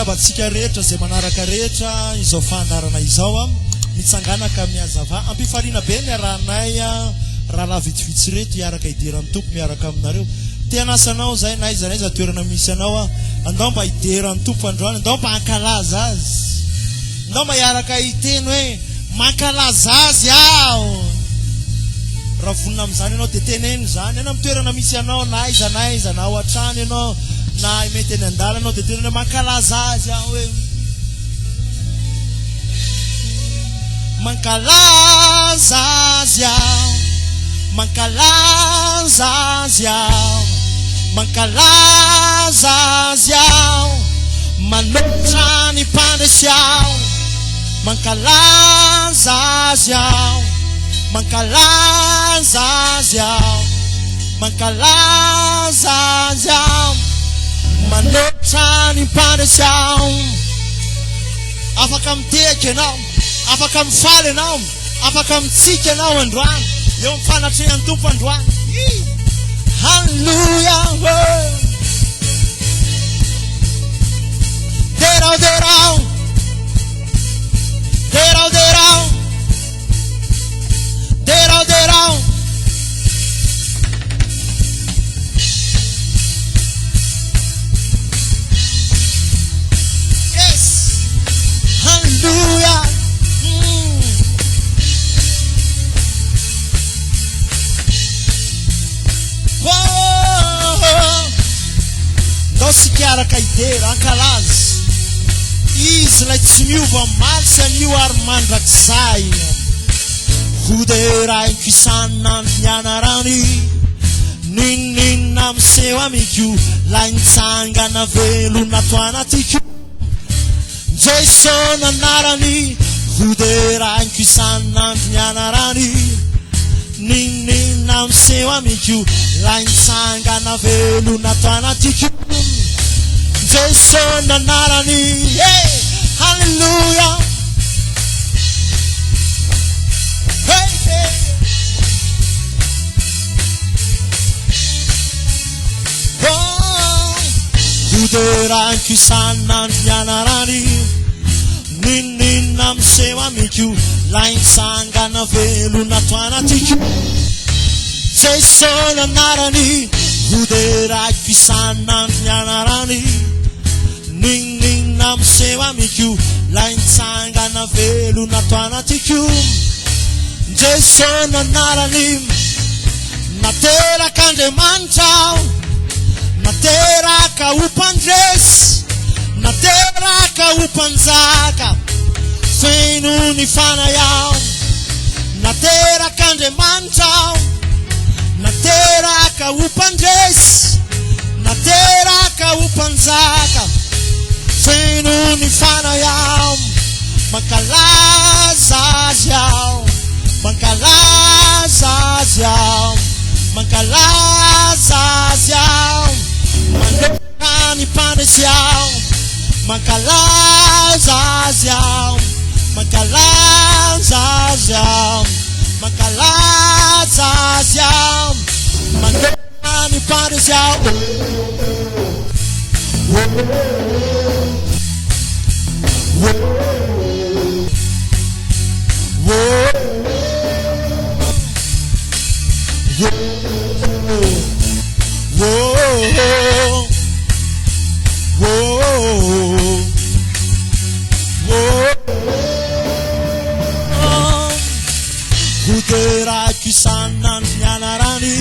miarabatsika rehetra zay manaraka rehetra izao fandarana izao mitsanganaka miazava ampifariana be miaranay raha vitsivitsy reto iaraka iderany tompo miaraka aminareo tianasanao zay na iza na iza toerana misy anao andao mba iderany tompo androany andao mba ankalaza azy andao mba iaraka iteny hoe mankalaza azy aho raha vonina amin'izany ianao dia teneny zany ena mitoerana misy anao na iza na ao an-trano ianao na mety eny an-dala anao dia teneny mankalaza azy aho hoe mankalaza azy aho mankalaza azy aho mankalaza azy aho manolotra ny mpandresy aho mankalaza azy aho mankalaza azy aho mankalaza azy aho manolotra ny mpandresy aho afaka miteka ianao afaka mifaly ianao afaka mitsika ianao androany eo mifanatrehan'ny tompo androany halleluja derao derao derao derao derao derao yes halleluja ndao sikiaraka idera ankalazy izy lay tsy miova maly sy anio ary mandrakizay hoderainko isan'andro nianarany ninninna miseho amiko lay nitsangana velona to anatiko Jesona anarany hoderainko isan'andro nianarany ninninna miseho amiko lay nitsangana velona to anatiko Jesona anarany halleluja hoderainko isan'andro nianarany ninninna miseho amiko lay nitsangana velona to anatiko Jesona anarany hoderainko isan'andro nianarany ninninna miseho amiko lay nitsangana velona to anatiko Jesona anarany naterak'Andriamanitra nateraka umpandresy nateraka umpanjaka feno ny fanayao naterak'Andriamanitra nateraka umpandresy nateraka umpanjaka feno ny fanayao mankalaza azy aho mankalaza azy aho mankalaza azy aho manolotra ny mpandresy aho mankalaza azy aho mankalaza azy aho mankalaza azy aho manolotra ny mpandresy aho hoderaiko isan'andro nianarany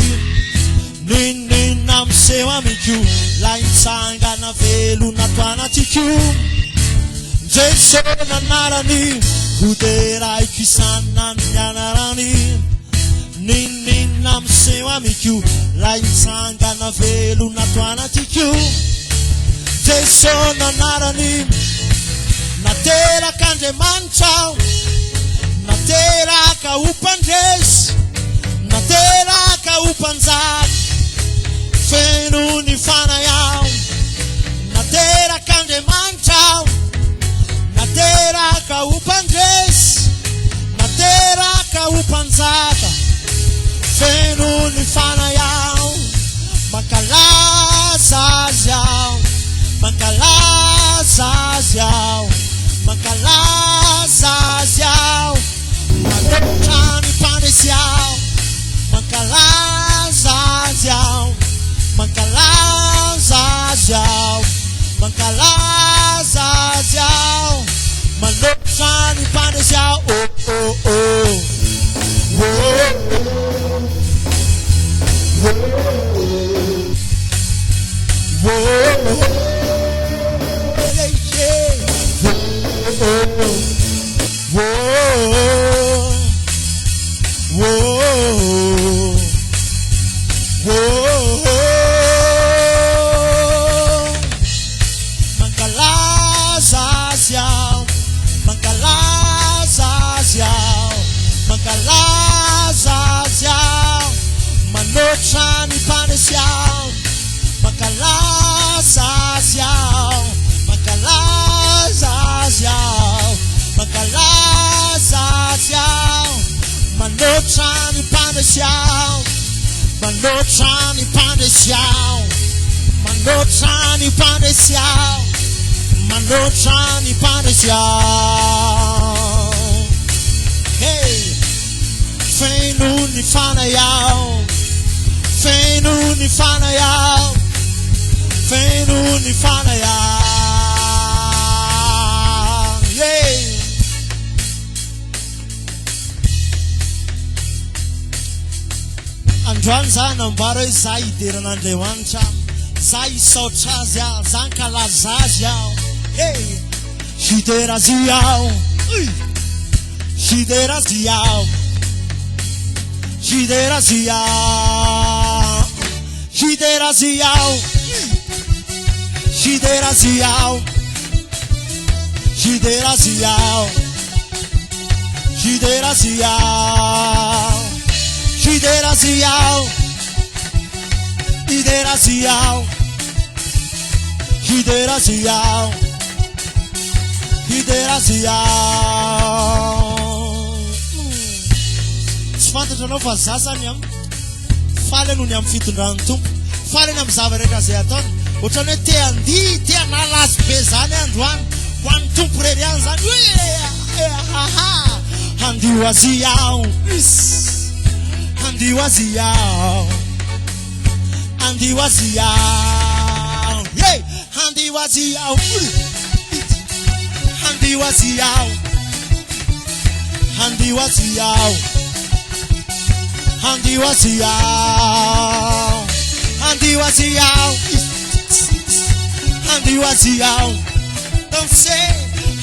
ninninna miseho amiko lay nitsangana velona to anatiko Jesona anarany hoderaiko isan'andro nianarany ninninna miseho amiko lay nitsangana velona to anatiko Jesona anarany naterak'Andriamanitra nateraka umpandresy nateraka umpanjaka feno ny fanayao naterak'Andriamanitra nateraka umpandresy nateraka umpanjaka feno ny fanayao mankalaza azy aho mankalaza Manotrani panesiao, makalazaziao, makalazaziao, makalazaziao, manotrani panesiao, manotrani panesiao, manotrani panesiao, manotrani panesiao. Hey, feinuni fanayao. Feinuni fanayao, feinuni fanayao, yeah. Androany zany ambara hoe za idiran'Andriamanitra, za isaotra azy aho, za nkalaza azy aho, hey. Hiderazy aho, hiderazy aho, hiderazy aho, hiderazy aho, hiderazy aho, hiderazy aho, hiderazy aho, hiderazy aho, hiderazy aho, hiderazy aho, hiderazy aho. Fantatra anao fa zasany am faly noho ny amin'ny fitondrany tompo, faly amin'ny zava-rehetra zay ataony, ohatrany hoe te andihy, te nalazy be zany androany ho an'ny tompo rery any zany hoe handio azy aho, handio azy aho, handio azy aho, handio azy aho, handio azy aho, handio azy aho, handio azy aho, handio azy aho, handio azy aho, don't say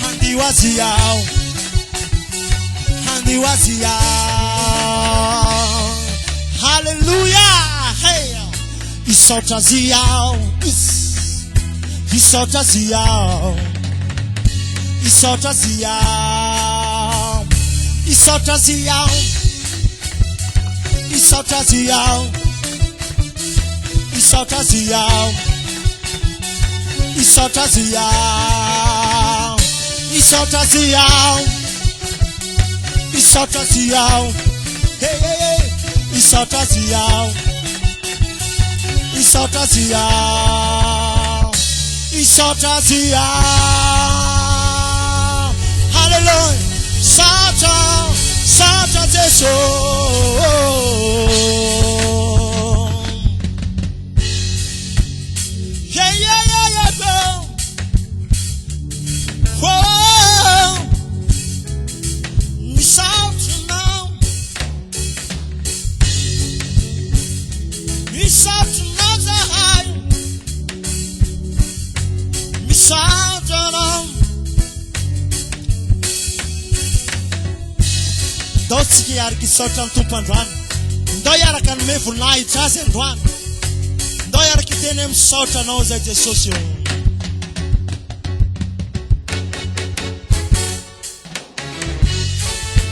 handio azy aho, handio azy aho, hallelujah, hey, isaotra azy aho, isaotra azy aho, isaotra azy aho, isaotra azy aho, isaotra azy aho, isaotra azy aho, isaotra azy aho, isaotra azy aho, isaotra azy aho, hey hey hey, isaotra azy aho, isaotra azy aho, isaotra azy aho, hallelujah, isaotra Jesu. Yeah, yeah, yeah, yeah, bro. Whoa. Isaotra now. Isaotra now, Zahai. Isaotra now. Ndao tsika iaraka isaotra ny tompo androany, ndao iaraka nome voninahitra azy androany, ndao iaraka iteny misaotra anao zay Jesosy io.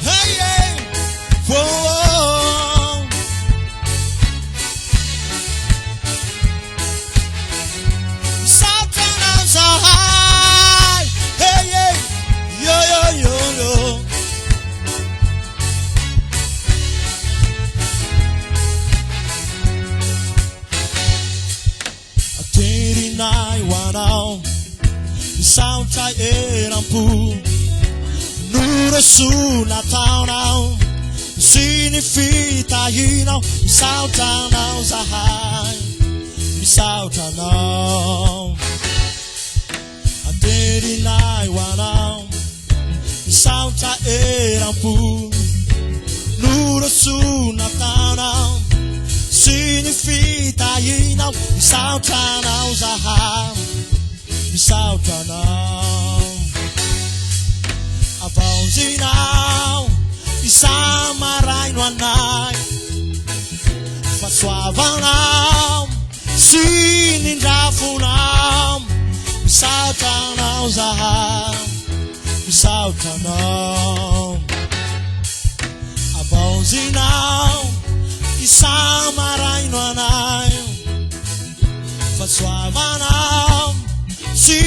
Hey, hey, whoa. Isaotra anao Zahai, hey, hey, yo, yo, yo, yo. Nai wanao isaotra eram-po noreso nataonao sy ny fitahinao, misaotranao Zahai, misaotranao aterinay wanao isaotra eram-po noreso nataonao sy ny fitahinao, misaotranao Zahai, misaotranao. abaozinao isamaraino anay fasoavanao sy nindrafonao misaotranao zahay misaotranao abaozinao isamaraino anay fasoavanao sy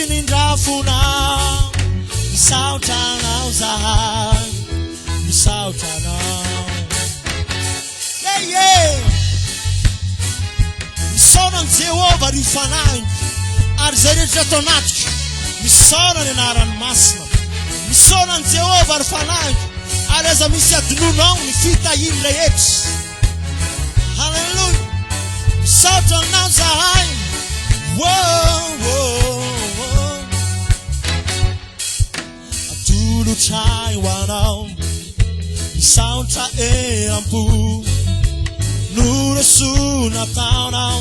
nindrafonao misaotranao zahay misaotranao misaonany Jehova ry fanainy ary zay rehetra atao anatiko misaonany anarany masina misaonany Jehova ry fanainy ary aza misy adinonao ny fitahiny rehetra halleluja misaotranao zahay atolotray ho anao misaotra eram-po Nuresu nataonao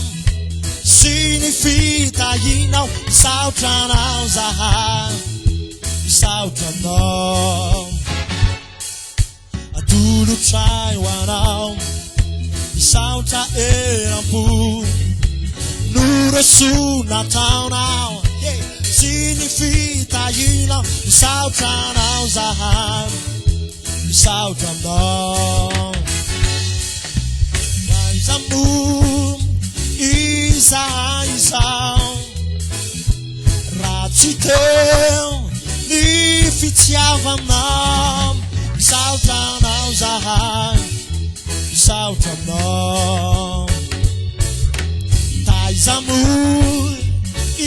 sy ny fitahinao misaotranao zahay misaotranao atolotray ho anao misaotra eram-po Nuresu nataonao sy ny fitahinao misaotranao zahay misaotranao Zamum Isaau Ratiteu Ni fitiavanam Misaotranao zahay misaotranao Taizamur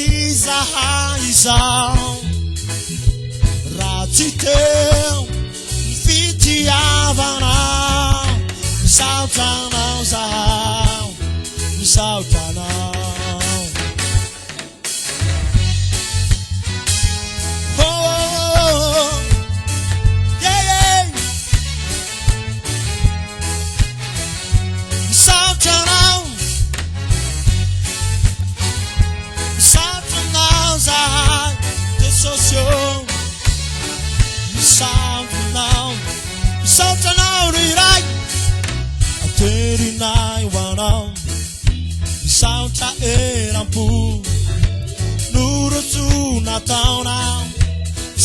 Isaau Ratiteu Ni fitiavanam misaotranao zahay misaotranao misaotranao misaotranao zahay tesosio misaotranao misaotranao riray Terinay wanam misaotra eram-po Nuresu nataonao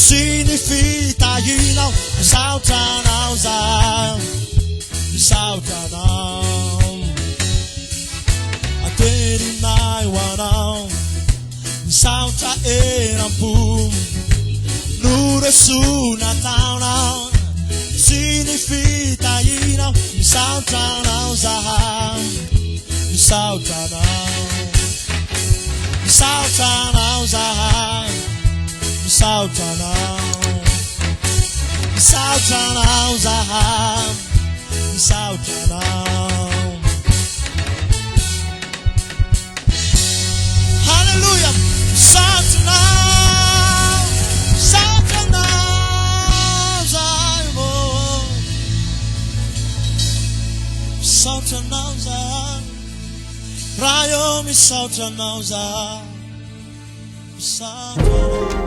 sy ny fitahinao misaotranao zahay misaotranao Terinay wanam misaotra eram-po Nuresu nataonao sy ny fitahinao misaotranao zahay misaotranao misaotranao zahay misaotranao misaotranao zahay misaotranao halleluja misaotranao misaotranao zahay misaotranao zahay raha io misaotranao zahay misaotranao